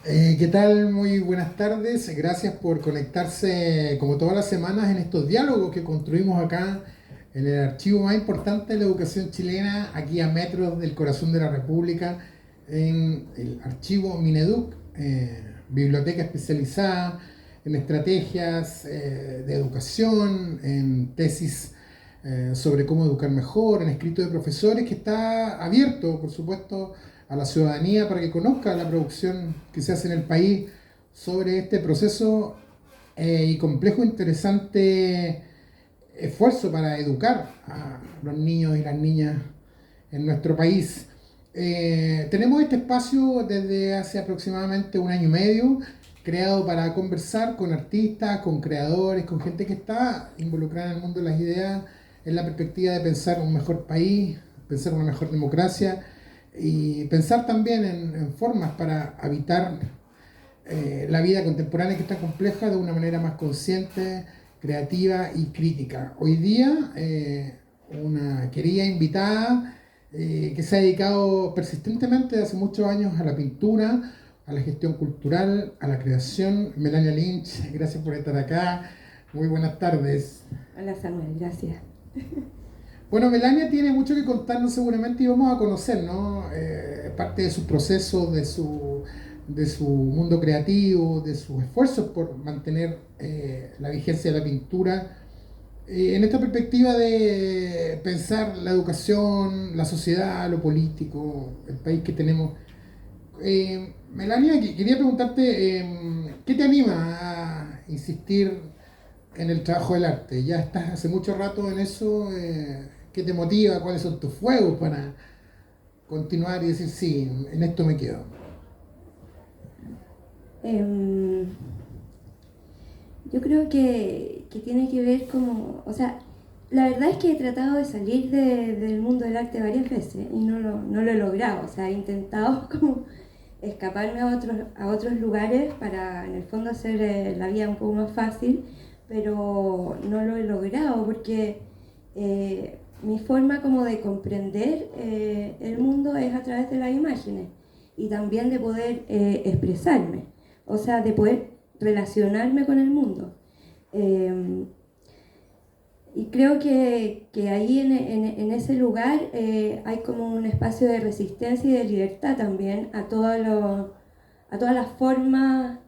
¿Qué tal? Muy buenas tardes. Gracias por conectarse como todas las semanas en estos diálogos que construimos acá en el archivo más importante de la educación chilena, aquí a metros del corazón de la República, en el archivo Mineduc, biblioteca especializada en estrategias de educación, en tesis sobre cómo educar mejor, en escrito de profesores, que está abierto, por supuesto, a la ciudadanía para que conozca la producción que se hace en el país sobre este proceso y complejo, interesante esfuerzo para educar a los niños y las niñas en nuestro país. Tenemos este espacio desde hace aproximadamente un año y medio, creado para conversar con artistas, con creadores, con gente que está involucrada en el mundo de las ideas, en la perspectiva de pensar un mejor país, pensar una mejor democracia y pensar también en formas para habitar la vida contemporánea que está compleja de una manera más consciente, creativa y crítica. Hoy día, una querida invitada que se ha dedicado persistentemente hace muchos años a la pintura, a la gestión cultural, a la creación. Melania Lynch, gracias por estar acá. Muy buenas tardes. Hola Samuel, gracias. Bueno, Melania tiene mucho que contarnos seguramente y vamos a conocer, ¿no? Parte de sus procesos, de su mundo creativo, de sus esfuerzos por mantener la vigencia de la pintura. En esta perspectiva de pensar la educación, la sociedad, lo político, el país que tenemos. Melania, quería preguntarte, ¿qué te anima a insistir en el trabajo del arte? Ya estás hace mucho rato en eso. ¿Qué te motiva? ¿Cuáles son tus fuegos para continuar y decir, sí, en esto me quedo? Em, yo creo que tiene que ver como, o sea, la verdad es que he tratado de salir del mundo del arte varias veces y no lo he logrado, o sea, he intentado como escaparme a otros lugares para en el fondo hacer la vida un poco más fácil, pero no lo he logrado porque mi forma como de comprender el mundo es a través de las imágenes y también de poder expresarme, o sea, de poder relacionarme con el mundo. Eh, y creo que ahí en ese lugar hay como un espacio de resistencia y de libertad también a todas las formas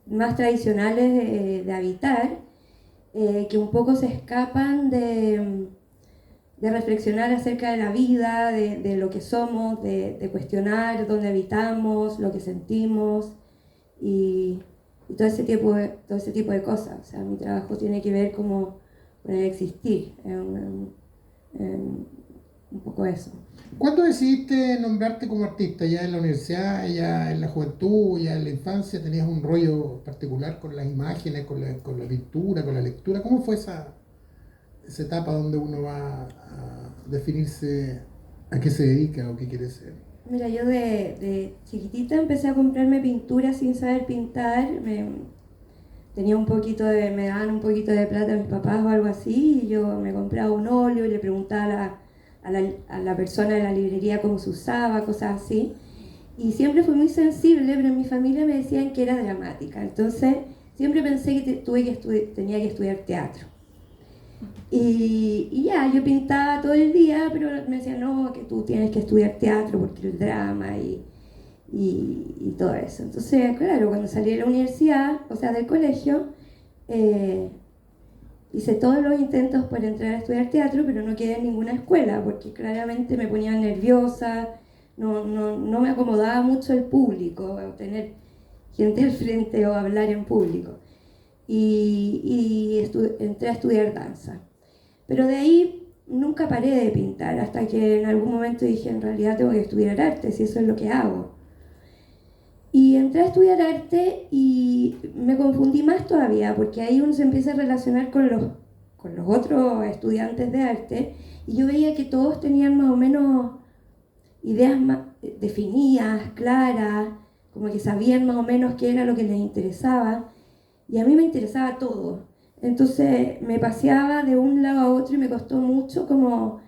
más tradicionales de habitar, que un poco se escapan de reflexionar acerca de la vida, de lo que somos, de cuestionar dónde habitamos, lo que sentimos y, y todo ese tipo de cosas. O sea, mi trabajo tiene que ver como con el existir, un poco eso. ¿Cuándo decidiste nombrarte como artista? ¿Ya en la universidad, ya en la juventud, ya en la infancia? ¿Tenías un rollo particular con las imágenes, con la pintura, con la lectura? ¿Cómo fue esa etapa donde uno va a definirse a qué se dedica o qué quiere ser? Mira, yo de chiquitita empecé a comprarme pintura sin saber pintar. Tenía un poquito me daban un poquito de plata a mis papás o algo así, y yo me compraba un óleo y le preguntaba a la persona de la librería cómo se usaba, cosas así. Y siempre fui muy sensible, pero en mi familia me decían que era dramática. Entonces siempre pensé que tenía que estudiar teatro. Y ya, yo pintaba todo el día, pero me decían, no, que tú tienes que estudiar teatro porque el drama y todo eso. Entonces, claro, cuando salí de la universidad, o sea, del colegio, eh, hice todos los intentos por entrar a estudiar teatro, pero no quedé en ninguna escuela, porque claramente me ponía nerviosa, no me acomodaba mucho el público, tener gente al frente o hablar en público. Entré a estudiar danza. Pero de ahí nunca paré de pintar, hasta que en algún momento dije, en realidad tengo que estudiar arte, si eso es lo que hago. Y entré a estudiar arte y me confundí más todavía, porque ahí uno se empieza a relacionar con los otros estudiantes de arte, y yo veía que todos tenían más o menos ideas más definidas, claras, como que sabían más o menos qué era lo que les interesaba, y a mí me interesaba todo. Entonces me paseaba de un lado a otro y me costó mucho como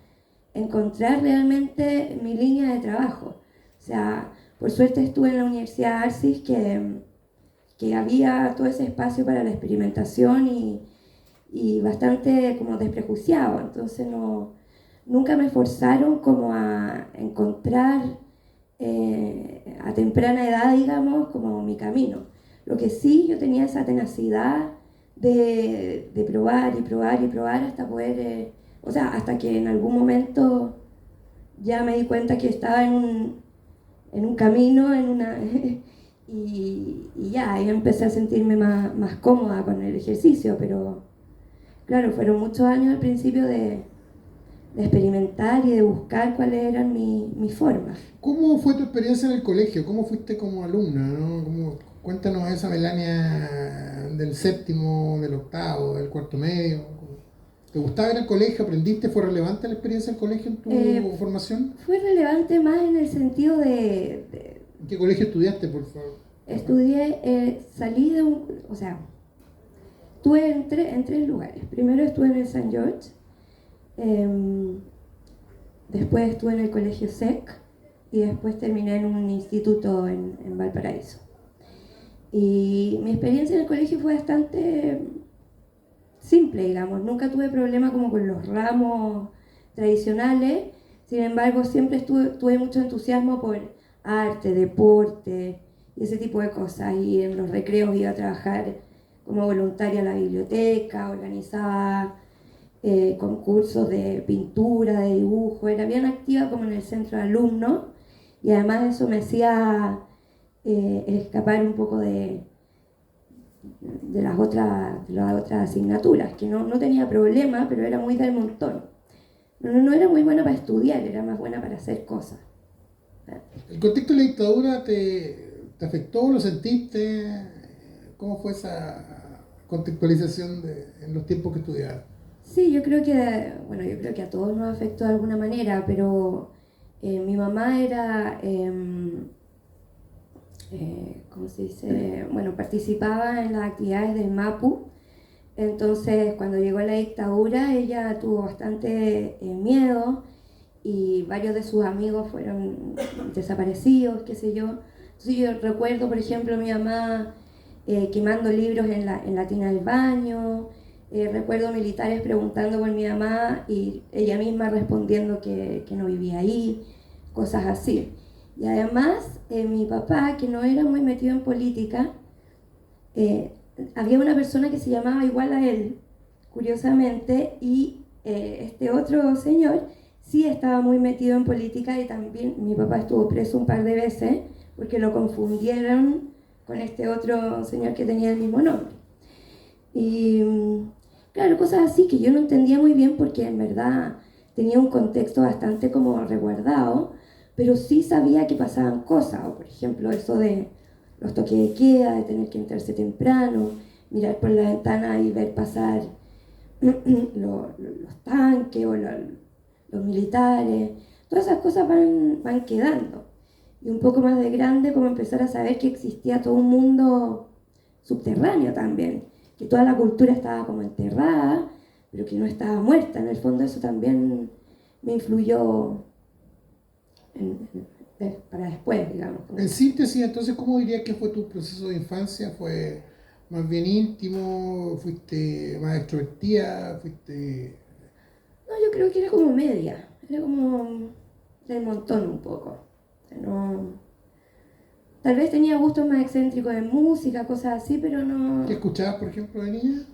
encontrar realmente mi línea de trabajo. O sea, por suerte estuve en la Universidad Arcis, que había todo ese espacio para la experimentación y bastante como desprejuiciado, entonces nunca me forzaron como a encontrar a temprana edad, digamos, como mi camino. Lo que sí, yo tenía esa tenacidad de probar y probar y probar hasta poder, o sea, hasta que en algún momento ya me di cuenta que estaba en un camino, y ya, ahí empecé a sentirme más cómoda con el ejercicio, pero claro, fueron muchos años al principio de experimentar y de buscar cuáles eran mis formas. ¿Cómo fue tu experiencia en el colegio? ¿Cómo fuiste como alumna, ¿no? Cuéntanos esa Melania del séptimo, del octavo, del cuarto medio. ¿Te gustaba ir al colegio? ¿Aprendiste? ¿Fue relevante la experiencia del colegio en tu formación? Fue relevante más en el sentido ¿En qué colegio estudiaste, por favor? Estudié, salí de o sea, estuve en tres lugares. Primero estuve en el San George, después estuve en el colegio SEC y después terminé en un instituto en Valparaíso. Y mi experiencia en el colegio fue bastante simple, digamos. Nunca tuve problema como con los ramos tradicionales. Sin embargo, siempre tuve mucho entusiasmo por arte, deporte y ese tipo de cosas. Y en los recreos iba a trabajar como voluntaria en la biblioteca, organizaba concursos de pintura, de dibujo. Era bien activa como en el centro de alumnos. Y además eso me hacía escapar un poco de las otras asignaturas, que no tenía problema, pero era muy del montón. No era muy buena para estudiar, era más buena para hacer cosas. ¿El contexto de la dictadura te afectó? ¿Lo sentiste? ¿Cómo fue esa contextualización en los tiempos que estudiabas? Sí, yo creo que a todos nos afectó de alguna manera, pero mi mamá era ¿cómo se dice? Bueno, participaba en las actividades del MAPU, entonces cuando llegó la dictadura ella tuvo bastante miedo y varios de sus amigos fueron desaparecidos, qué sé yo. Entonces yo recuerdo, por ejemplo, a mi mamá quemando libros en la tina del baño, recuerdo militares preguntando por mi mamá y ella misma respondiendo que no vivía ahí, cosas así. Y además, mi papá, que no era muy metido en política, había una persona que se llamaba igual a él, curiosamente, y este otro señor sí estaba muy metido en política y también mi papá estuvo preso un par de veces porque lo confundieron con este otro señor que tenía el mismo nombre. Y claro, cosas así que yo no entendía muy bien porque en verdad tenía un contexto bastante como resguardado, pero sí sabía que pasaban cosas, o por ejemplo eso de los toques de queda, de tener que entrarse temprano, mirar por la ventana y ver pasar los tanques o los militares, todas esas cosas van quedando. Y un poco más de grande como empezar a saber que existía todo un mundo subterráneo también, que toda la cultura estaba como enterrada, pero que no estaba muerta. En el fondo eso también me influyó para después, digamos. En síntesis, entonces, ¿cómo dirías que fue tu proceso de infancia? ¿Fue más bien íntimo? ¿Fuiste más extrovertida? ¿Fuiste...? No, yo creo que era como media, era como del montón un poco. O sea, tal vez tenía gustos más excéntricos de música, cosas así, pero no... ¿Qué escuchabas, por ejemplo, de niña?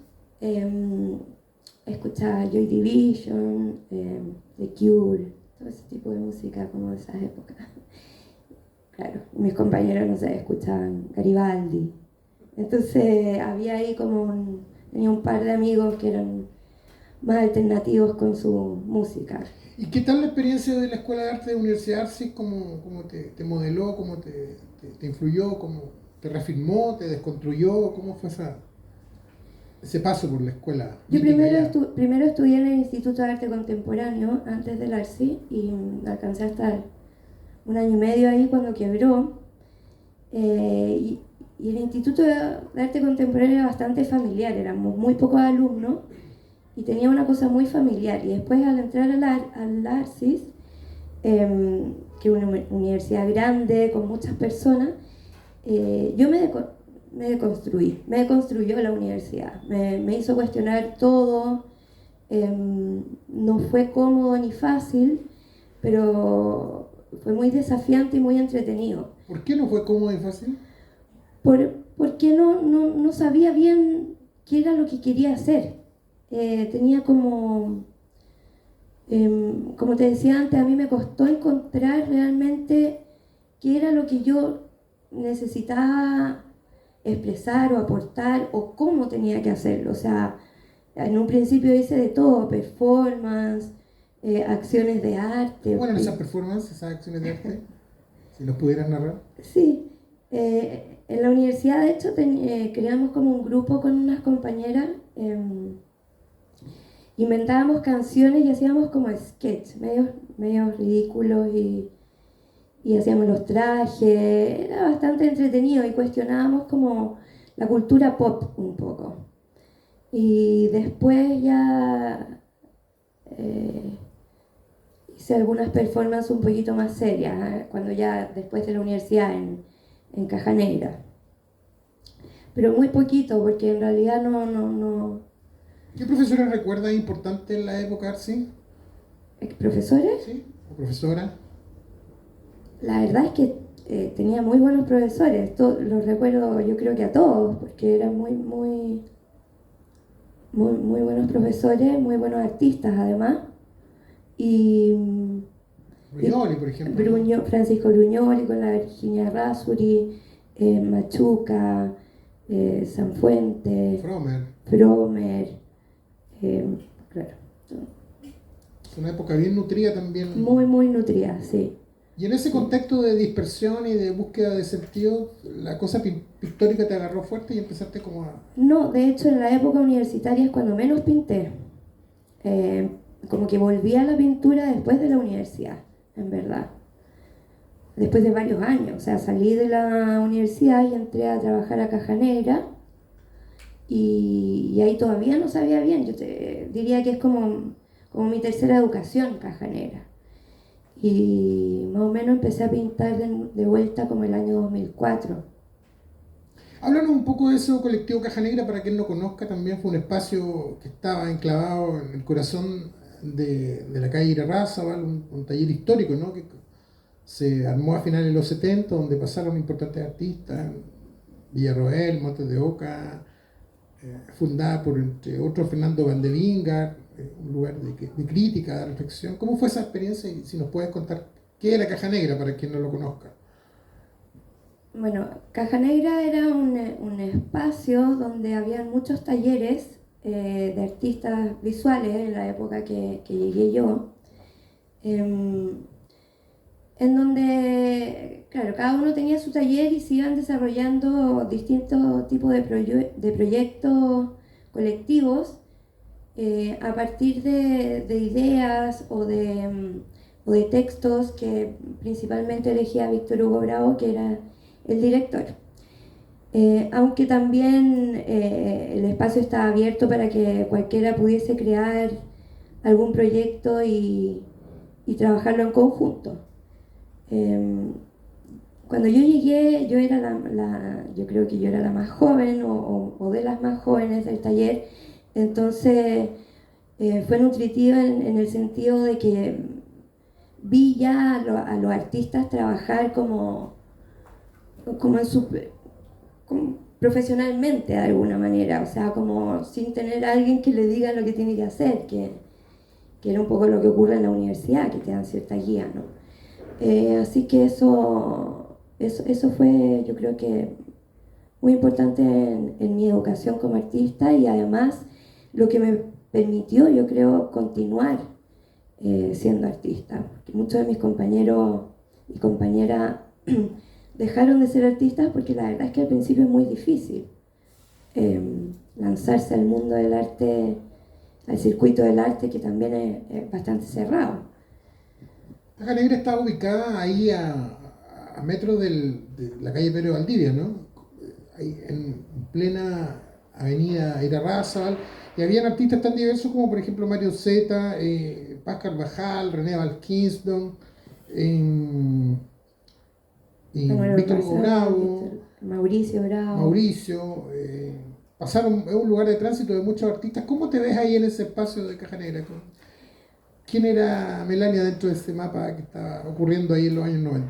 Escuchaba Joy Division, The Cure, todo ese tipo de música como de esas épocas. Claro, mis compañeros, no sé, escuchaban Garibaldi. Entonces había ahí tenía un par de amigos que eran más alternativos con su música. ¿Y qué tal la experiencia de la Escuela de Arte de la Universidad Arcis? ¿Cómo te modeló? ¿Cómo te influyó? ¿Cómo te reafirmó? ¿Te desconstruyó? ¿Cómo fue ese paso por la escuela? Yo primero estudié en el Instituto de Arte Contemporáneo antes del Arcis y alcancé a estar un año y medio ahí cuando quebró. Y el Instituto de Arte Contemporáneo era bastante familiar, éramos muy pocos alumnos y tenía una cosa muy familiar. Y después al entrar al Arcis, que es una universidad grande, con muchas personas, yo me deconstruí, me deconstruyó la universidad, me hizo cuestionar todo, no fue cómodo ni fácil, pero fue muy desafiante y muy entretenido. ¿Por qué no fue cómodo y fácil? Porque no sabía bien qué era lo que quería hacer. Tenía como te decía antes, a mí me costó encontrar realmente qué era lo que yo necesitaba expresar o aportar o cómo tenía que hacerlo. O sea, en un principio hice de todo, performance, acciones de arte. Bueno, esas performances, esas acciones de arte, si los pudieras narrar. Sí, en la universidad de hecho creamos como un grupo con unas compañeras, inventábamos canciones y hacíamos como sketch, medio ridículos y hacíamos los trajes, era bastante entretenido y cuestionábamos como la cultura pop un poco. Y después ya hice algunas performances un poquito más serias, cuando ya después de la universidad en Caja Negra. Pero muy poquito, porque en realidad no. ¿Qué profesores recuerdas importantes en la época, Arci? ¿Profesores? ¿Sí? ¿O profesora? La verdad es que tenía muy buenos profesores, los recuerdo yo creo que a todos, porque eran muy buenos profesores, muy buenos artistas además. Y Brugnoli, por ejemplo. Francisco Brugnoli con la Virginia Razzuri, Machuca, Sanfuente, Fromer, claro. Es una época bien nutrida también. Muy nutrida, sí. Y en ese contexto de dispersión y de búsqueda de sentido, ¿la cosa pictórica te agarró fuerte y empezaste como a...? No, de hecho en la época universitaria es cuando menos pinté. Como que volví a la pintura después de la universidad, en verdad. Después de varios años, o sea, salí de la universidad y entré a trabajar a Caja Negra y ahí todavía no sabía bien. Yo te diría que es como mi tercera educación Caja Negra. Y más o menos empecé a pintar de vuelta como el año 2004. Háblanos un poco de eso, Colectivo Caja Negra, para quien no conozca, también fue un espacio que estaba enclavado en el corazón de la calle Irarrázaval, un taller histórico, ¿no? Que se armó a finales de los 70, donde pasaron importantes artistas, Villarroel, Montes de Oca, fundada por, entre otros, Fernando Vandevingar, un lugar de crítica, de reflexión. ¿Cómo fue esa experiencia? Y si nos puedes contar qué era Caja Negra, para quien no lo conozca. Bueno, Caja Negra era un espacio donde había muchos talleres de artistas visuales en la época que llegué yo, en donde, claro, cada uno tenía su taller y se iban desarrollando distintos tipos de proyectos colectivos a partir de ideas o de textos que principalmente elegía Víctor Hugo Bravo, que era el director. Aunque también el espacio estaba abierto para que cualquiera pudiese crear algún proyecto y trabajarlo en conjunto. Cuando yo llegué, yo creo que yo era la más joven o de las más jóvenes del taller, entonces fue nutritivo en el sentido de que vi ya a los artistas trabajar como profesionalmente de alguna manera, o sea, como sin tener a alguien que le diga lo que tiene que hacer, que era un poco lo que ocurre en la universidad, que te dan cierta guía, ¿no? Así que eso fue, yo creo que muy importante en mi educación como artista y además lo que me permitió, yo creo, continuar siendo artista. Porque muchos de mis compañeros y compañeras dejaron de ser artistas porque la verdad es que al principio es muy difícil lanzarse al mundo del arte, al circuito del arte, que también es bastante cerrado. Caja Negra está ubicada ahí a metros de la calle Pedro Valdivia, ¿no? Ahí en plena avenida Irarrázaval, y habían artistas tan diversos como por ejemplo Mario Zeta, Paz Carvajal, René Valkinston, en, en Manuel Víctor Hugo Ormazábal, Bravo, Mauricio Bravo. Mauricio, pasaron, es un lugar de tránsito de muchos artistas. ¿Cómo te ves ahí en ese espacio de Caja Negra? ¿Quién era Melania dentro de ese mapa que estaba ocurriendo ahí en los años 90?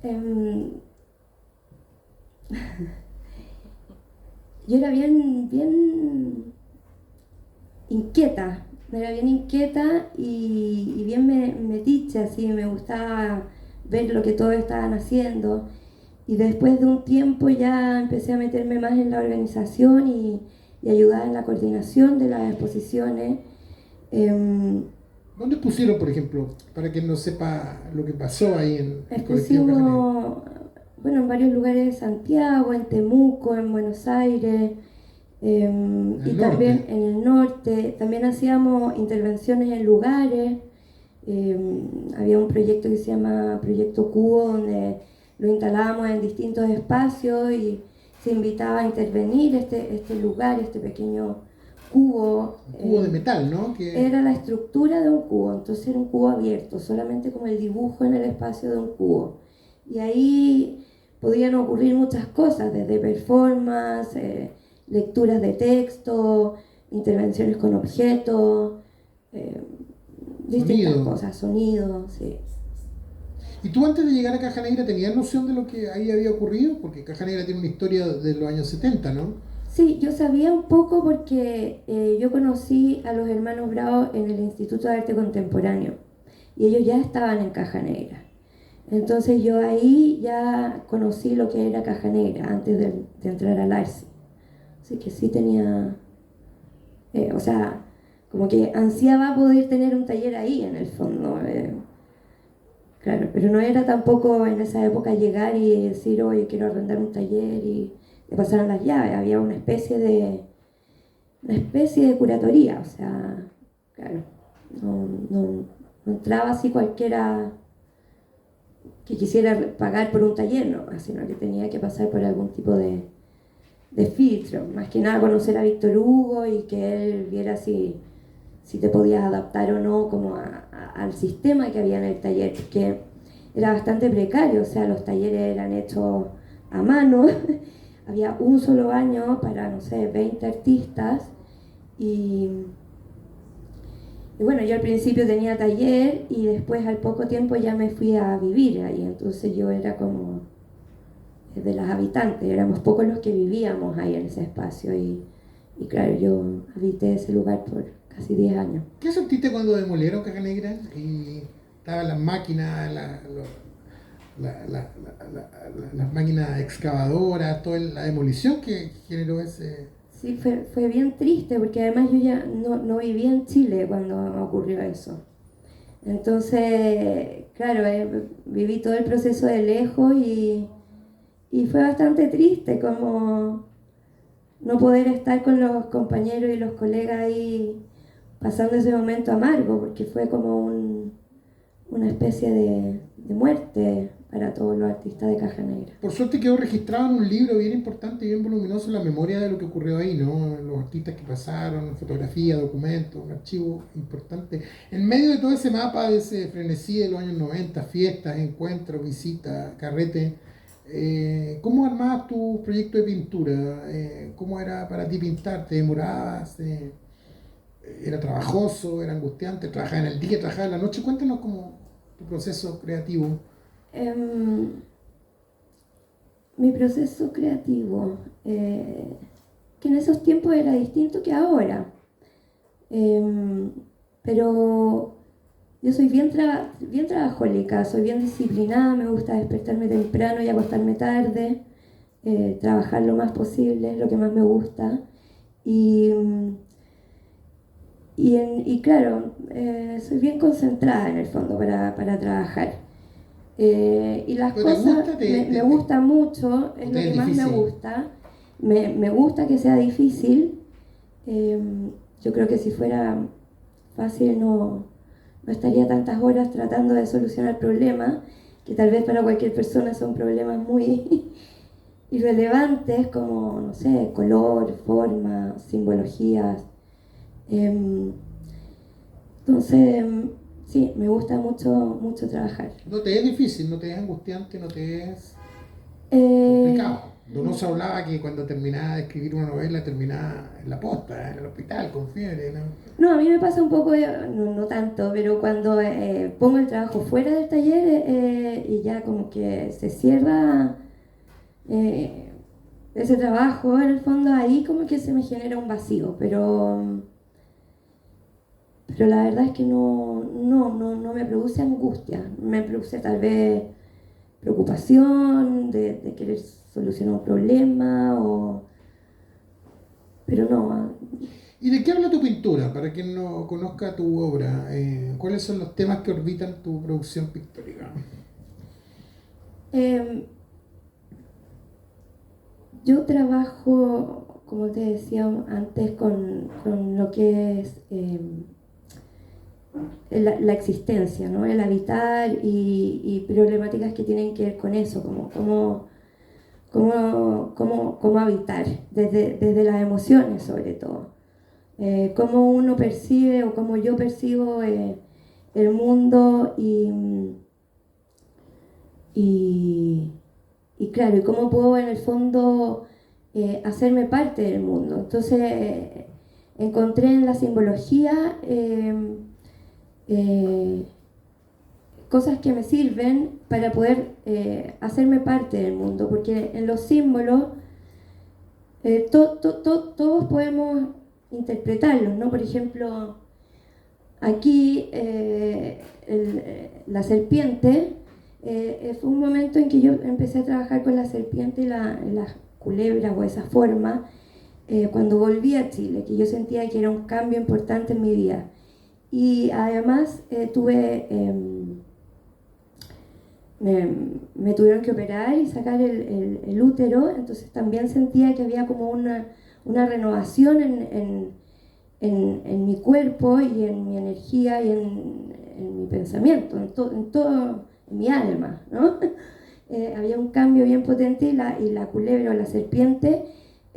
Em, yo era bien inquieta, era bien inquieta y bien metiche, así, me gustaba ver lo que todos estaban haciendo. Y después de un tiempo ya empecé a meterme más en la organización y ayudar en la coordinación de las exposiciones. ¿Dónde pusieron, por ejemplo, para quien no sepa lo que pasó ahí en el colectivo Caja Negra? Expusimos, bueno, en varios lugares de Santiago, en Temuco, en Buenos Aires, En y el también norte. en el norte. También hacíamos intervenciones en lugares. Había un proyecto que se llama Proyecto Cubo, donde lo instalábamos en distintos espacios y se invitaba a intervenir este lugar, este pequeño cubo. Un cubo de metal, ¿no? Que Era la estructura de un cubo, entonces era un cubo abierto, solamente como el dibujo en el espacio de un cubo. Y ahí podían ocurrir muchas cosas, desde performance, lecturas de texto, intervenciones con objetos, eh, distintas sonido. cosas, sonidos, sí. ¿Y tú antes de llegar a Caja Negra tenías noción de lo que ahí había ocurrido? Porque Caja Negra tiene una historia de los años 70, ¿no? Sí, yo sabía un poco porque yo conocí a los hermanos Bravo en el Instituto de Arte Contemporáneo y ellos ya estaban en Caja Negra. Entonces yo ahí ya conocí lo que era Caja Negra antes de entrar al ARSI. Así que sí tenía, o sea, como que ansiaba poder tener un taller ahí en el fondo. Claro, pero no era tampoco en esa época llegar y decir, oye, quiero arrendar un taller y le pasaran las llaves. Había una especie de curatoría, o sea, claro, no entraba así cualquiera que quisiera pagar por un taller, no, sino que tenía que pasar por algún tipo de filtro. Más que nada conocer a Víctor Hugo y que él viera si te podías adaptar o no como al sistema que había en el taller, porque era bastante precario, o sea, los talleres eran hechos a mano, había un solo baño para, no sé, 20 artistas y, y bueno, yo al principio tenía taller y después al poco tiempo ya me fui a vivir ahí, entonces yo era como de las habitantes, éramos pocos los que vivíamos ahí en ese espacio y claro, yo habité ese lugar por casi 10 años. ¿Qué sentiste cuando demolieron Caja Negra? Y estaban las máquinas, las máquinas excavadoras, toda la demolición que generó ese... Sí, fue bien triste porque además yo ya no vivía en Chile cuando ocurrió eso. Entonces, claro, viví todo el proceso de lejos y fue bastante triste como no poder estar con los compañeros y los colegas ahí pasando ese momento amargo, porque fue como una especie de muerte para todos los artistas de Caja Negra. Por suerte quedó registrado en un libro bien importante y bien voluminoso la memoria de lo que ocurrió ahí, ¿no? Los artistas que pasaron, fotografías, documentos, un archivo importante. En medio de todo ese mapa, de ese frenesí de los años 90, fiestas, encuentros, visitas, carretes, ¿cómo armabas tu proyecto de pintura? ¿Cómo era para ti pintar? ¿Te demorabas? ¿Era trabajoso? ¿Era angustiante? ¿Trabajabas en el día? ¿Trabajabas en la noche? Cuéntanos cómo tu proceso creativo. Em, Mi proceso creativo, que en esos tiempos era distinto que ahora. Em, pero yo soy bien trabajólica, soy bien disciplinada, me gusta despertarme temprano y acostarme tarde, trabajar lo más posible, es lo que más me gusta. Y, y claro, soy bien concentrada en el fondo para trabajar. Y las ¿Pero te cosas gusta? me gustan mucho, ¿O es te lo es que más me difícil? gusta. Me gusta que sea difícil. Eh, yo creo que si fuera fácil no estaría tantas horas tratando de solucionar problemas, que tal vez para cualquier persona son problemas muy irrelevantes como, no sé, color, forma, simbologías. Entonces, sí, me gusta mucho, mucho trabajar. ¿No te es difícil, no te es angustiante, no te es Eh, complicado? Donoso hablaba que cuando terminaba de escribir una novela terminaba en la posta, en el hospital, con fiebre, ¿no? no, a mí me pasa un poco, no, no tanto, pero cuando pongo el trabajo fuera del taller y ya como que se cierra eh, ese trabajo, en el fondo ahí como que se me genera un vacío, pero la verdad es que no me produce angustia, me produce tal vez preocupación de querer solucionar un problema, pero no. ¿Y de qué habla tu pintura? Para quien no conozca tu obra, ¿cuáles son los temas que orbitan tu producción pictórica? Eh, yo trabajo, como te decía antes, con lo que es la existencia, ¿no? El habitar y problemáticas que tienen que ver con eso, cómo habitar, desde las emociones sobre todo. Cómo uno percibe o cómo yo percibo el mundo y, y claro, y cómo puedo en el fondo hacerme parte del mundo. Entonces encontré en la simbología eh, cosas que me sirven para poder hacerme parte del mundo, porque en los símbolos todos podemos interpretarlos, ¿no? Por ejemplo, aquí la serpiente fue un momento en que yo empecé a trabajar con la serpiente y las culebras o esa forma cuando volví a Chile, que yo sentía que era un cambio importante en mi vida. Y además me, me tuvieron que operar y sacar el útero, entonces también sentía que había como una renovación en mi cuerpo y en mi energía y en mi pensamiento, en todo, en mi alma, ¿no? Había un cambio bien potente y la culebra o la serpiente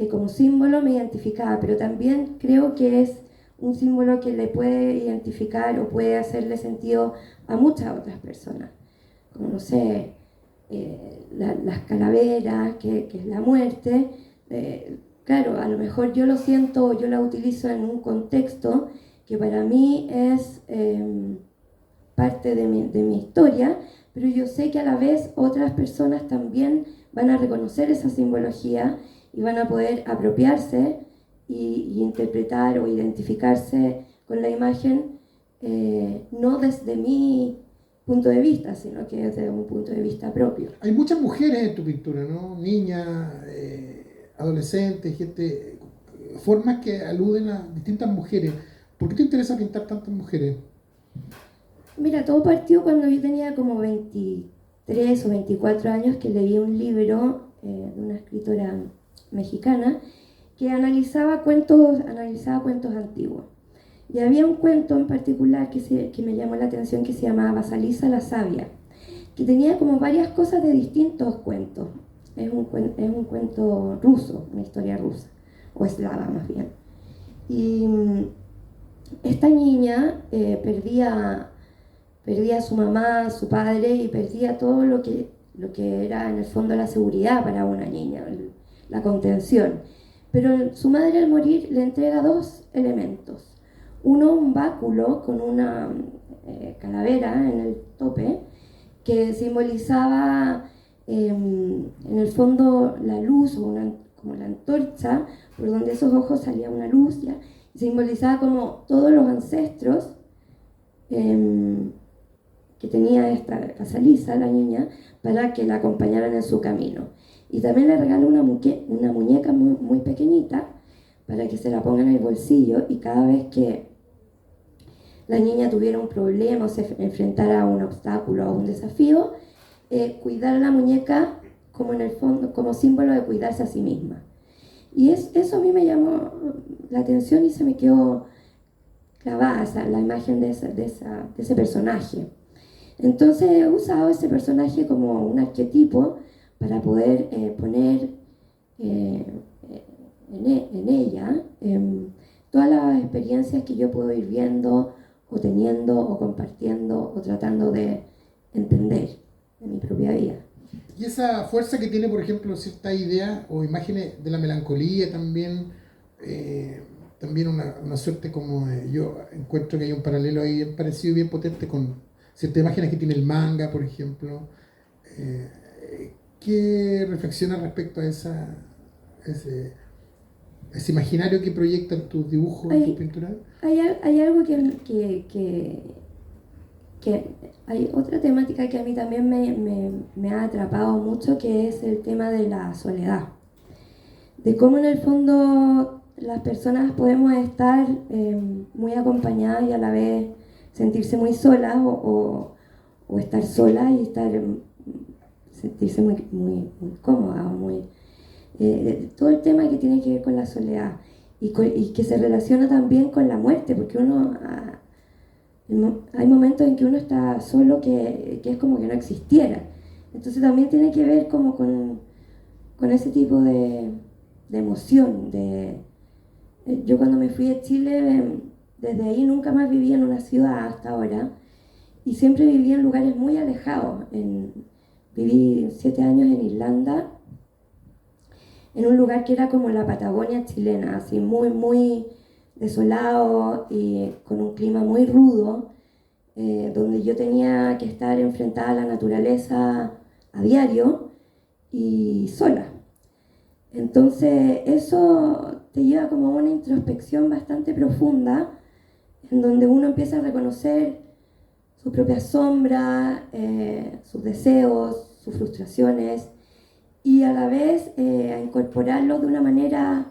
como símbolo me identificaba, pero también creo que es un símbolo que le puede identificar o puede hacerle sentido a muchas otras personas, como no sé, las calaveras, que es la muerte. Claro, a lo mejor yo lo siento o yo la utilizo en un contexto que para mí es parte de mi historia, pero yo sé que a la vez otras personas también van a reconocer esa simbología y van a poder apropiarse y interpretar o identificarse con la imagen, no desde mi punto de vista, sino que desde un punto de vista propio. Hay muchas mujeres en tu pintura, ¿no? Niñas, adolescentes, gente, formas que aluden a distintas mujeres. ¿Por qué te interesa pintar tantas mujeres? Mira, todo partió cuando yo tenía como 23 o 24 años que leí un libro de una escritora mexicana que analizaba cuentos antiguos. Y había un cuento en particular que me llamó la atención que se llamaba Vasalisa la Sabia, que tenía como varias cosas de distintos cuentos. Es un cuento ruso, una historia rusa, o eslava más bien. Y esta niña perdía a su mamá, a su padre y perdía todo lo que era en el fondo la seguridad para una niña, la contención. Pero su madre al morir le entrega dos elementos. Uno, un báculo con una calavera en el tope que simbolizaba en el fondo la luz o como la antorcha por donde esos ojos salía una luz, ¿ya? Y simbolizaba como todos los ancestros que tenía esta Casalisa, la niña, para que la acompañaran en su camino. Y también le regaló una muñeca muy, muy pequeñita para que se la ponga en el bolsillo y cada vez que la niña tuviera un problema o se enfrentara a un obstáculo o a un desafío, cuidar a la muñeca como en el fondo, como símbolo de cuidarse a sí misma. Y eso a mí me llamó la atención y se me quedó clavada la imagen de ese personaje. Entonces he usado ese personaje como un arquetipo para poder poner en ella todas las experiencias que yo puedo ir viendo o teniendo, o compartiendo, o tratando de entender de mi propia vida. Y esa fuerza que tiene, por ejemplo, ciertas ideas o imágenes de la melancolía también, también una suerte como yo encuentro que hay un paralelo ahí bien parecido, bien potente con ciertas imágenes que tiene el manga, por ejemplo. Eh, ¿Qué reflexionas respecto a ese, ese imaginario que proyectan tus dibujos y tus pinturas? Hay algo que hay otra temática que a mí también me ha atrapado mucho, que es el tema de la soledad. De cómo en el fondo las personas podemos estar muy acompañadas y a la vez sentirse muy solas o estar solas y sentirse muy cómoda o todo el tema que tiene que ver con la soledad y que se relaciona también con la muerte, porque hay momentos en que uno está solo que es como que no existiera. Entonces también tiene que ver como con ese tipo de emoción. Yo cuando me fui de Chile, desde ahí nunca más viví en una ciudad hasta ahora y siempre viví en lugares muy alejados. Viví 7 años en Irlanda, en un lugar que era como la Patagonia chilena, así muy desolado y con un clima muy rudo, donde yo tenía que estar enfrentada a la naturaleza a diario y sola. Entonces eso te lleva como a una introspección bastante profunda, en donde uno empieza a reconocer sus propias sombras, sus deseos, sus frustraciones, y a la vez a incorporarlo de una manera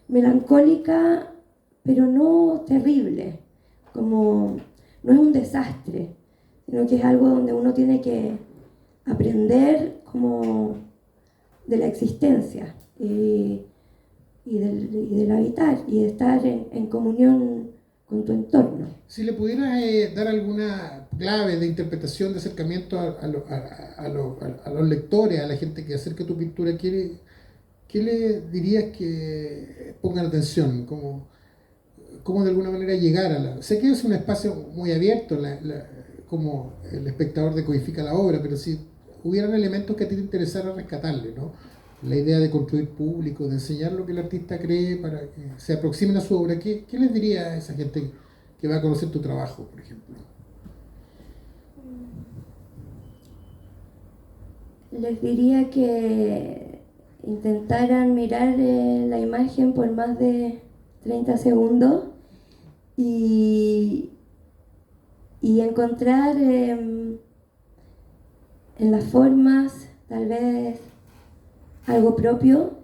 melancólica, pero no terrible, como no es un desastre, sino que es algo donde uno tiene que aprender como de la existencia del habitar y de estar en comunión con tu entorno. Si le pudieras dar alguna clave de interpretación, de acercamiento a los lectores, a la gente que acerca tu pintura, ¿qué le dirías que pongan atención? ¿Cómo de alguna manera llegar a la...? Sé que es un espacio muy abierto, como el espectador decodifica la obra, pero si hubieran elementos que a ti te interesara rescatarle, ¿no? La idea de construir público, de enseñar lo que el artista cree para que se aproximen a su obra, ¿qué les diría a esa gente que va a conocer tu trabajo, por ejemplo? Les diría que intentaran mirar la imagen por más de 30 segundos y, y encontrar en las formas tal vez algo propio.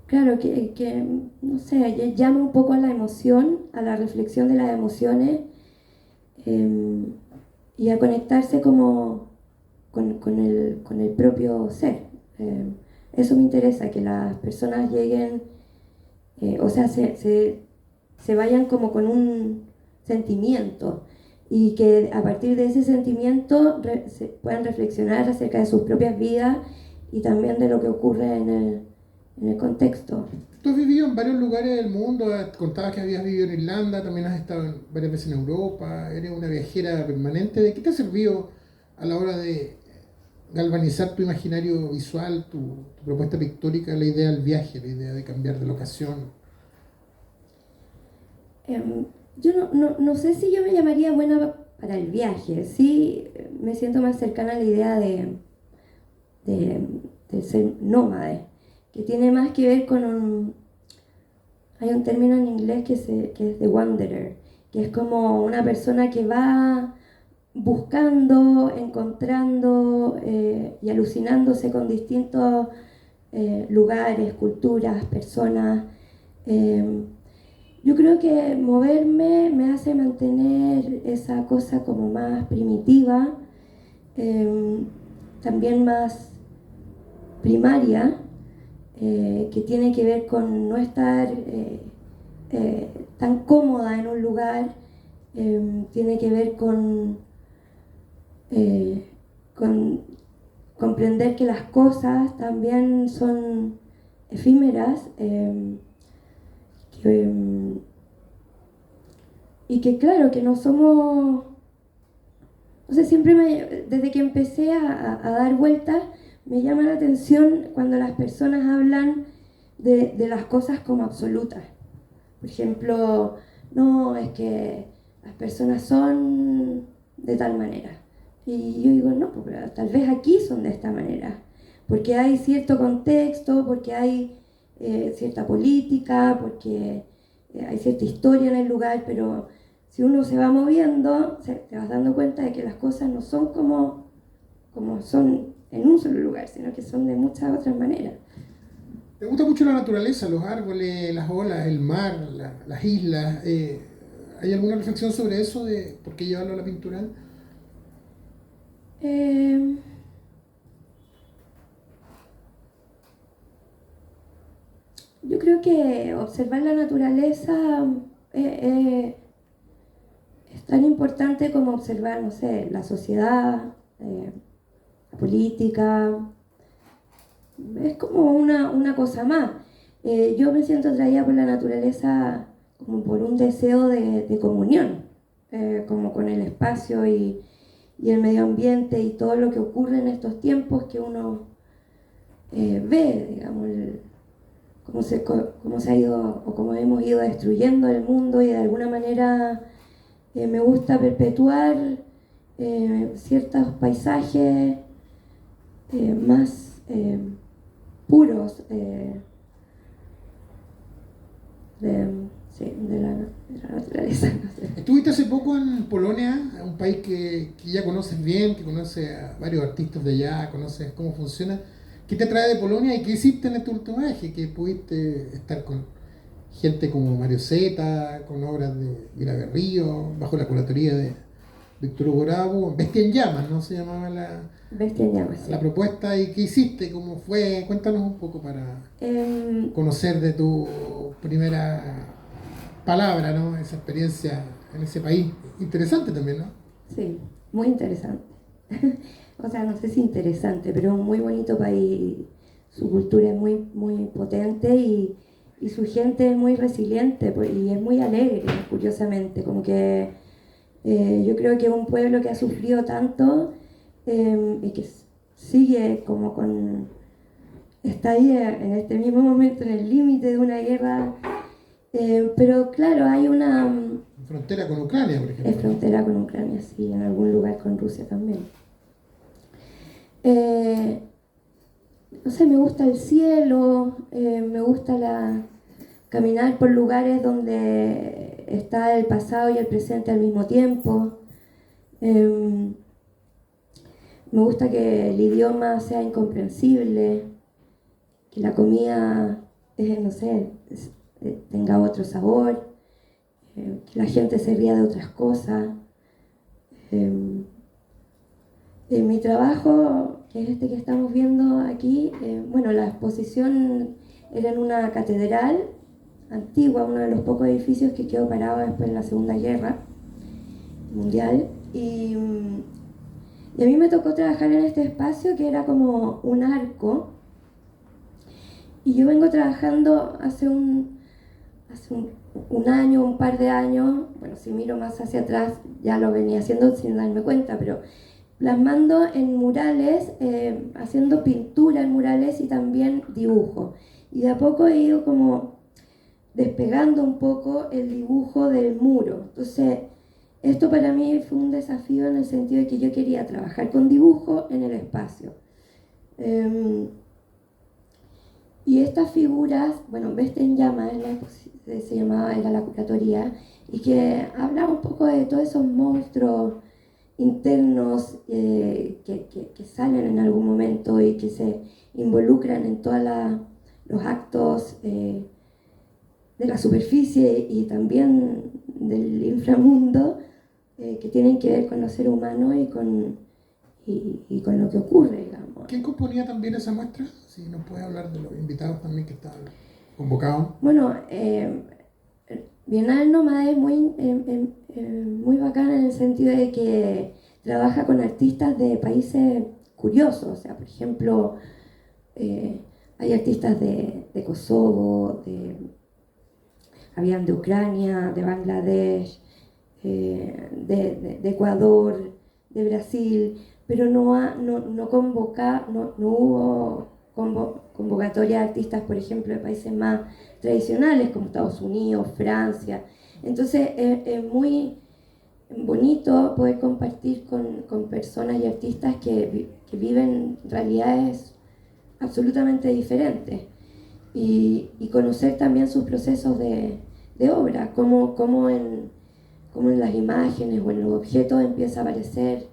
Claro, no sé, llama un poco a la emoción, a la reflexión de las emociones y a conectarse como con el propio ser. Eso me interesa, que las personas lleguen, o sea, se vayan como con un sentimiento y que a partir de ese sentimiento se puedan reflexionar acerca de sus propias vidas y también de lo que ocurre en el contexto. Tú has vivido en varios lugares del mundo, contabas que habías vivido en Irlanda, también has estado varias veces en Europa, eres una viajera permanente. ¿De qué te ha servido a la hora de galvanizar tu imaginario visual, tu propuesta pictórica, la idea del viaje, la idea de cambiar de locación? Yo no sé si yo me llamaría buena para el viaje, sí me siento más cercana a la idea de ser nómade, que tiene más que ver con hay un término en inglés que es the wanderer, que es como una persona que va buscando, encontrando y alucinándose con distintos lugares, culturas, personas. Yo creo que moverme me hace mantener esa cosa como más primitiva, también más primaria, que tiene que ver con no estar tan cómoda en un lugar, tiene que ver con comprender que las cosas también son efímeras. Que, y que claro, que no somos... O sea, desde que empecé a dar vueltas, me llama la atención cuando las personas hablan de las cosas como absolutas. Por ejemplo, no, es que las personas son de tal manera. Y yo digo, no, pero tal vez aquí son de esta manera. Porque hay cierto contexto, porque hay cierta política, porque hay cierta historia en el lugar, pero si uno se va moviendo, te vas dando cuenta de que las cosas no son como son en un solo lugar, sino que son de muchas otras maneras. ¿Te gusta mucho la naturaleza, los árboles, las olas, el mar, las islas? ¿Hay alguna reflexión sobre eso, de por qué llevarlo a la pintura? Eh, yo creo que observar la naturaleza es tan importante como observar, no sé, la sociedad, la política. Es como una cosa más. Yo me siento atraída por la naturaleza como por un deseo de comunión, como con el espacio y el medio ambiente y todo lo que ocurre en estos tiempos que uno ve, digamos, cómo se ha ido o cómo hemos ido destruyendo el mundo y de alguna manera me gusta perpetuar ciertos paisajes más puros de la naturaleza. No sé. Estuviste hace poco en Polonia, un país que ya conoces bien, que conoces a varios artistas de allá, conoces cómo funciona. ¿Qué te trae de Polonia y qué hiciste en este último viaje? Que pudiste estar con gente como Mario Zeta, con obras de Mira Berrío, bajo la curatoría de Víctor Hugo Bravo, Bestia en Llamas, ¿no? Se llamaba Bestia en llamas, la sí. propuesta. ¿Y qué hiciste? ¿Cómo fue? Cuéntanos un poco para conocer de tu primera palabra, ¿no? Esa experiencia en ese país. Interesante también, ¿no? Sí, muy interesante. O sea, no sé si interesante, pero es un muy bonito país. Su cultura es muy, muy potente y su gente es muy resiliente y es muy alegre, curiosamente. Como que yo creo que es un pueblo que ha sufrido tanto y que sigue como con... Está ahí en este mismo momento, en el límite de una guerra. Pero claro, hay una... Frontera con Ucrania, por Es ejemplo, ¿no? frontera con Ucrania, sí, en algún lugar con Rusia también. Eh, no sé, me gusta el cielo, me gusta caminar por lugares donde está el pasado y el presente al mismo tiempo. Me gusta que el idioma sea incomprensible, que la comida, no sé, tenga otro sabor, que la gente se ría de otras cosas. En mi trabajo, que es este que estamos viendo aquí, bueno, la exposición era en una catedral antigua, uno de los pocos edificios que quedó parado después de la Segunda Guerra Mundial. Y a mí me tocó trabajar en este espacio que era como un arco. Y yo vengo trabajando hace un año, un par de años, bueno, si miro más hacia atrás ya lo venía haciendo sin darme cuenta, pero plasmando en murales, haciendo pintura en murales y también dibujo. Y de a poco he ido como despegando un poco el dibujo del muro. Entonces, esto para mí fue un desafío en el sentido de que yo quería trabajar con dibujo en el espacio. Y estas figuras, bueno, Bestia en Llamas se llamaba, era la curatoría, y que hablaba un poco de todos esos monstruos internos que salen en algún momento y que se involucran en todos los actos de la superficie y también del inframundo que tienen que ver con los seres humanos y con lo que ocurre, digamos. ¿Quién componía también esa muestra? Si nos puede hablar de los invitados también que estaban convocados. Bueno, Bienal Nómada es muy bacana en el sentido de que trabaja con artistas de países curiosos. O sea, por ejemplo, hay artistas de Kosovo, habían de Ucrania, de Bangladesh, de Ecuador, de Brasil, pero no hubo convocatoria de artistas, por ejemplo, de países más tradicionales como Estados Unidos, Francia. Entonces es muy bonito poder compartir con personas y artistas que viven realidades absolutamente diferentes y conocer también sus procesos de obra, cómo en las imágenes o en los objetos empieza a aparecer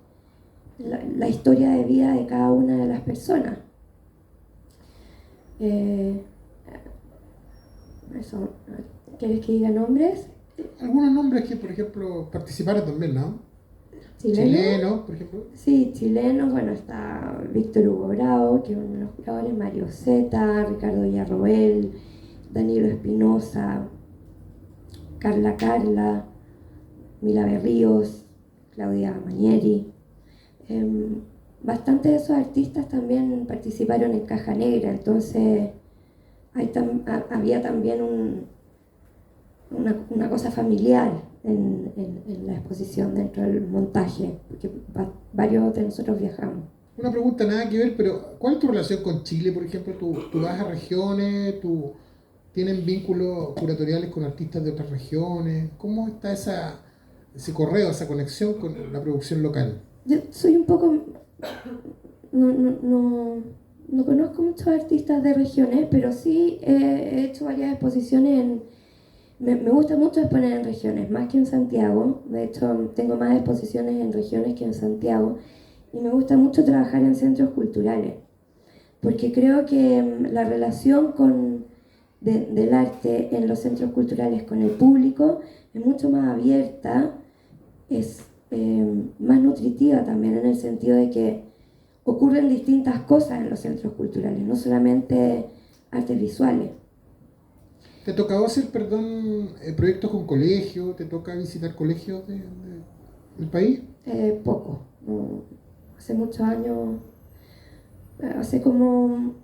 la historia de vida de cada una de las personas. Eso. ¿Quieres que diga nombres? Algunos nombres que, por ejemplo, participaron también, ¿no? Chileno, por ejemplo. Sí, chilenos, bueno, está Víctor Hugo Bravo, que es uno de los curadores, Mario Zeta, Ricardo Villarroel, Danilo Espinosa, Carla, Mila Berríos, Claudia Manieri. Bastantes de esos artistas también participaron en Caja Negra, entonces había también una cosa familiar en la exposición, dentro del montaje, porque varios de nosotros viajamos. Una pregunta nada que ver, pero ¿cuál es tu relación con Chile, por ejemplo? ¿Tú vas a regiones? ¿Tienen vínculos curatoriales con artistas de otras regiones? ¿Cómo está ese correo, esa conexión con la producción local? Yo soy un poco... No conozco muchos artistas de regiones, pero sí he hecho varias exposiciones me gusta mucho exponer en regiones, más que en Santiago. De hecho, tengo más exposiciones en regiones que en Santiago. Y me gusta mucho trabajar en centros culturales, porque creo que la relación del arte en los centros culturales con el público es mucho más abierta, es más nutritiva también, en el sentido de que ocurren distintas cosas en los centros culturales, no solamente artes visuales. ¿Te tocaba hacer, proyectos con colegios? ¿Te toca visitar colegios del país? Poco. No, hace muchos años, hace como...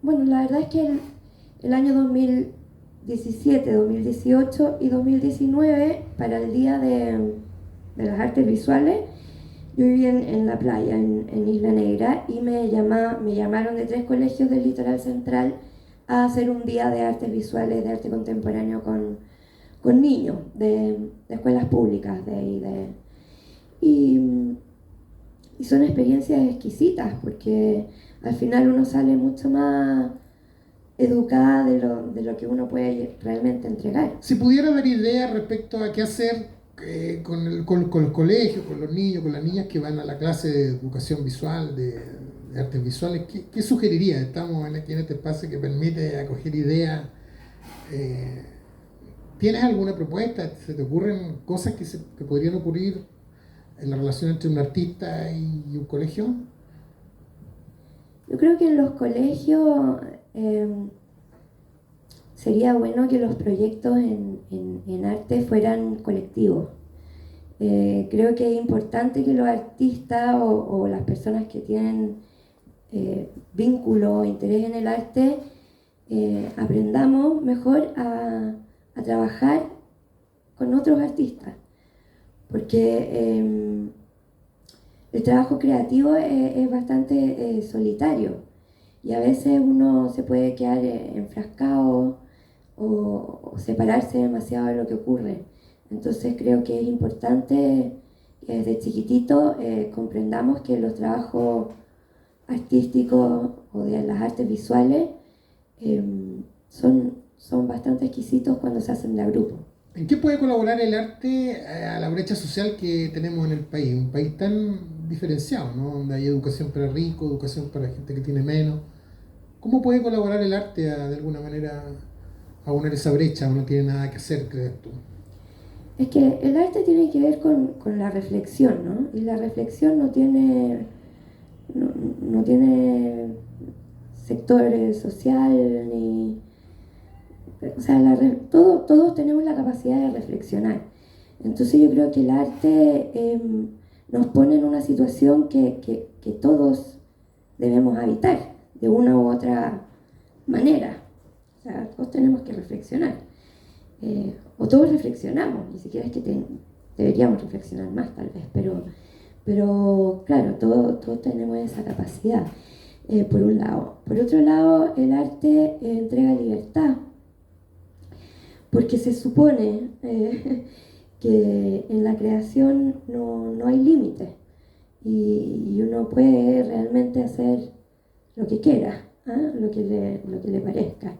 Bueno, la verdad es que el año 2017, 2018 y 2019, para el Día de las Artes Visuales, yo vivía en la playa, en Isla Negra, y me llamaron de 3 colegios del Litoral Central a hacer un día de artes visuales, de arte contemporáneo con niños de escuelas públicas de ahí. Y son experiencias exquisitas, porque al final uno sale mucho más educada de lo que uno puede realmente entregar. Si pudiera dar ideas respecto a qué hacer con los colegios, con los niños, con las niñas que van a la clase de educación visual, de artes visuales, ¿qué sugeriría? Estamos aquí en este espacio que permite acoger ideas. ¿Tienes alguna propuesta? ¿Se te ocurren cosas que podrían ocurrir en la relación entre un artista y un colegio? Yo creo que en los colegios sería bueno que los proyectos en arte fueran colectivos. Creo que es importante que los artistas o las personas que tienen vínculo o interés en el arte aprendamos mejor a trabajar con otros artistas, porque el trabajo creativo es bastante solitario y a veces uno se puede quedar enfrascado o separarse demasiado de lo que ocurre. Entonces creo que es importante que desde chiquitito comprendamos que los trabajos artísticos o de las artes visuales son bastante exquisitos cuando se hacen de a grupo. ¿En qué puede colaborar el arte a la brecha social que tenemos en el país? Un país tan diferenciado, ¿no? Donde hay educación para ricos, educación para gente que tiene menos. ¿Cómo puede colaborar el arte de alguna manera a unir esa brecha o no tiene nada que hacer, crees tú? Es que el arte tiene que ver con la reflexión, ¿no? Y la reflexión no tiene sector social ni... O sea, todos tenemos la capacidad de reflexionar. Entonces yo creo que el arte nos pone en una situación que todos debemos habitar de una u otra manera. O sea, todos tenemos que reflexionar. o todos reflexionamos, ni siquiera es que deberíamos reflexionar más tal vez, pero claro, todos tenemos esa capacidad, por un lado. Por otro lado, el arte entrega libertad, porque se supone que en la creación no hay límites y uno puede realmente hacer lo que quiera, lo que le parezca.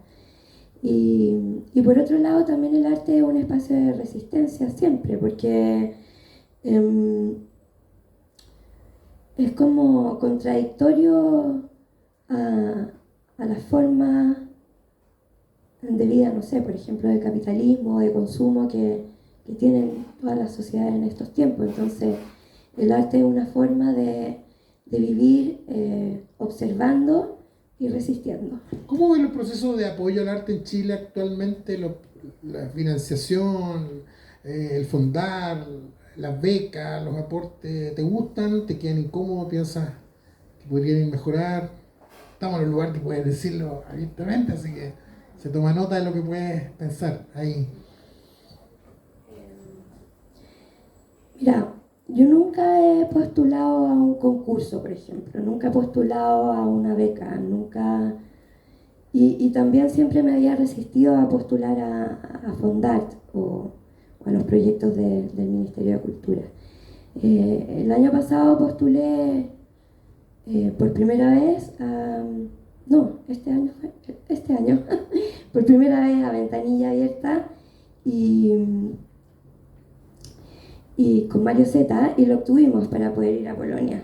Y por otro lado también el arte es un espacio de resistencia siempre, porque es como contradictorio a las formas de vida, no sé, por ejemplo, de capitalismo, de consumo que tienen todas las sociedades en estos tiempos. Entonces, el arte es una forma de vivir observando y resistiendo. ¿Cómo ven los procesos de apoyo al arte en Chile actualmente? La financiación, el fondar, las becas, los aportes, ¿te gustan? ¿Te quedan incómodos? ¿Piensas que podrían mejorar? Estamos en un lugar que puedes decirlo abiertamente, así que se toma nota de lo que puedes pensar ahí. Mira, yo nunca he postulado a un concurso, por ejemplo, nunca he postulado a una beca, nunca... Y también siempre me había resistido a postular a Fondart o a los proyectos del Ministerio de Cultura. El año pasado postulé por primera vez no, este año, por primera vez a Ventanilla Abierta y con Mario Zeta, y lo obtuvimos para poder ir a Polonia.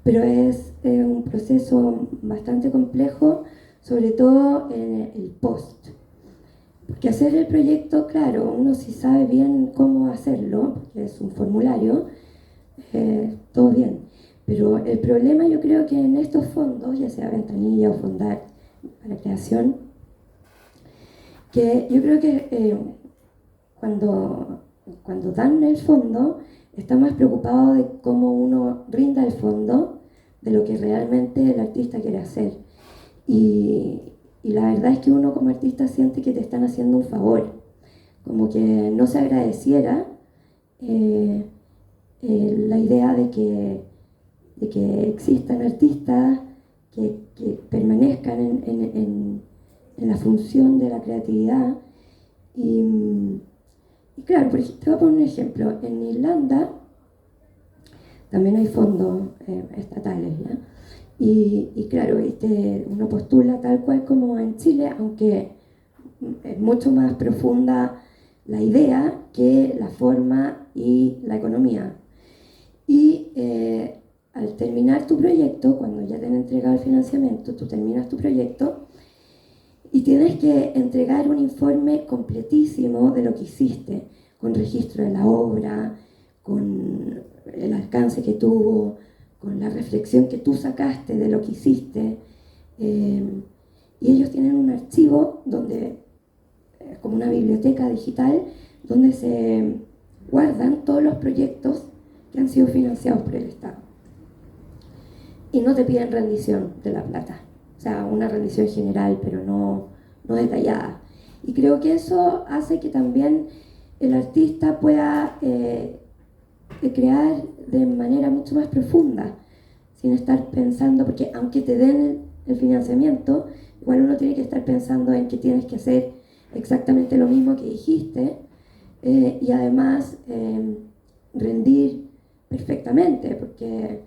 Pero es un proceso bastante complejo, sobre todo en el post. Porque hacer el proyecto, claro, uno sí sabe bien cómo hacerlo, porque es un formulario, todo bien. Pero el problema yo creo que en estos fondos, ya sea Ventanilla o Fondar para creación, que yo creo que cuando dan el fondo, están más preocupados de cómo uno rinda el fondo de lo que realmente el artista quiere hacer. Y la verdad es que uno como artista siente que te están haciendo un favor, como que no se agradeciera la idea de que existan artistas que permanezcan en la función de la creatividad. Y claro, por ejemplo, te voy a poner un ejemplo. En Irlanda también hay fondos estatales, ¿ya? Y claro, uno postula tal cual como en Chile, aunque es mucho más profunda la idea que la forma y la economía. Y al terminar tu proyecto, cuando ya te han entregado el financiamiento, tú terminas tu proyecto y tienes que entregar un informe completísimo de lo que hiciste, con registro de la obra, con el alcance que tuvo, con la reflexión que tú sacaste de lo que hiciste. Y ellos tienen un archivo donde, como una biblioteca digital, donde se guardan todos los proyectos que han sido financiados por el Estado. Y no te piden rendición de la plata. O sea, una rendición general, pero no detallada. Y creo que eso hace que también el artista pueda crear de manera mucho más profunda, sin estar pensando, porque aunque te den el financiamiento, igual uno tiene que estar pensando en que tienes que hacer exactamente lo mismo que dijiste, y además rendir perfectamente, porque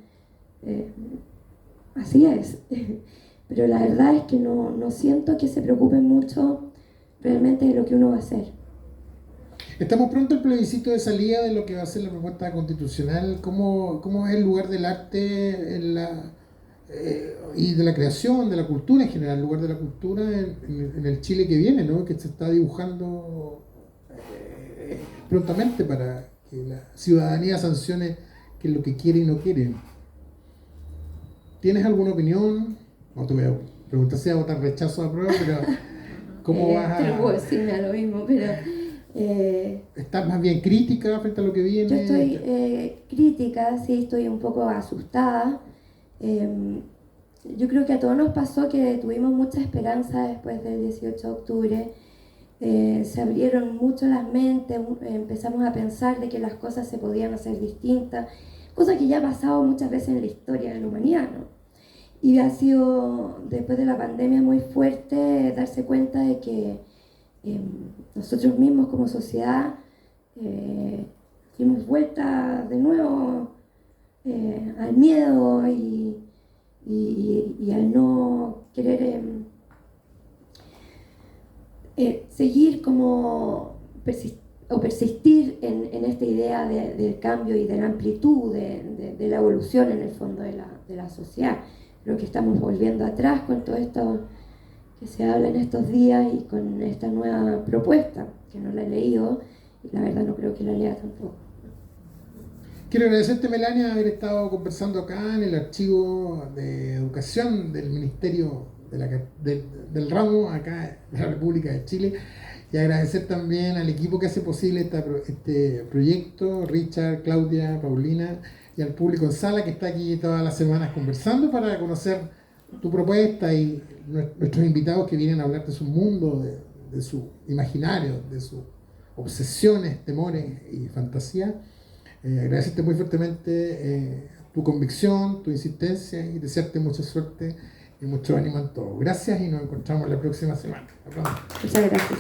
así es. Pero la verdad es que no siento que se preocupen mucho realmente de lo que uno va a hacer. Estamos pronto al plebiscito de salida de lo que va a ser la propuesta constitucional. ¿Cómo es el lugar del arte y de la creación, de la cultura en general, el lugar de la cultura en el Chile que viene, ¿no? Que se está dibujando prontamente para que la ciudadanía sancione qué es lo que quiere y no quiere? ¿Tienes alguna opinión? No te voy a preguntar si vas a votar rechazo a prueba, pero ¿cómo vas Te lo puedo decir, me da lo mismo, pero... ¿estás más bien crítica frente a lo que viene? Yo estoy crítica, sí, estoy un poco asustada. Yo creo que a todos nos pasó que tuvimos mucha esperanza después del 18 de octubre, se abrieron mucho las mentes, empezamos a pensar de que las cosas se podían hacer distintas, cosa que ya ha pasado muchas veces en la historia de la humanidad, ¿no? Y ha sido, después de la pandemia, muy fuerte darse cuenta de que nosotros mismos como sociedad dimos vuelta de nuevo al miedo y al no querer seguir como persistir en esta idea del cambio y de la amplitud de la evolución en el fondo de la sociedad. Creo que estamos volviendo atrás con todo esto que se habla en estos días y con esta nueva propuesta, que no la he leído y la verdad no creo que la lea tampoco. Quiero agradecerte, Melania, haber estado conversando acá en el archivo de educación del Ministerio del ramo acá en la República de Chile, y agradecer también al equipo que hace posible este proyecto, Richard, Claudia, Paulina, y al público en sala que está aquí todas las semanas conversando para conocer tu propuesta y nuestros invitados que vienen a hablar de su mundo, de su imaginario, de sus obsesiones, temores y fantasía. Agradecerte muy fuertemente tu convicción, tu insistencia y desearte mucha suerte y mucho ánimo en todo. Gracias y nos encontramos la próxima semana. Muchas gracias.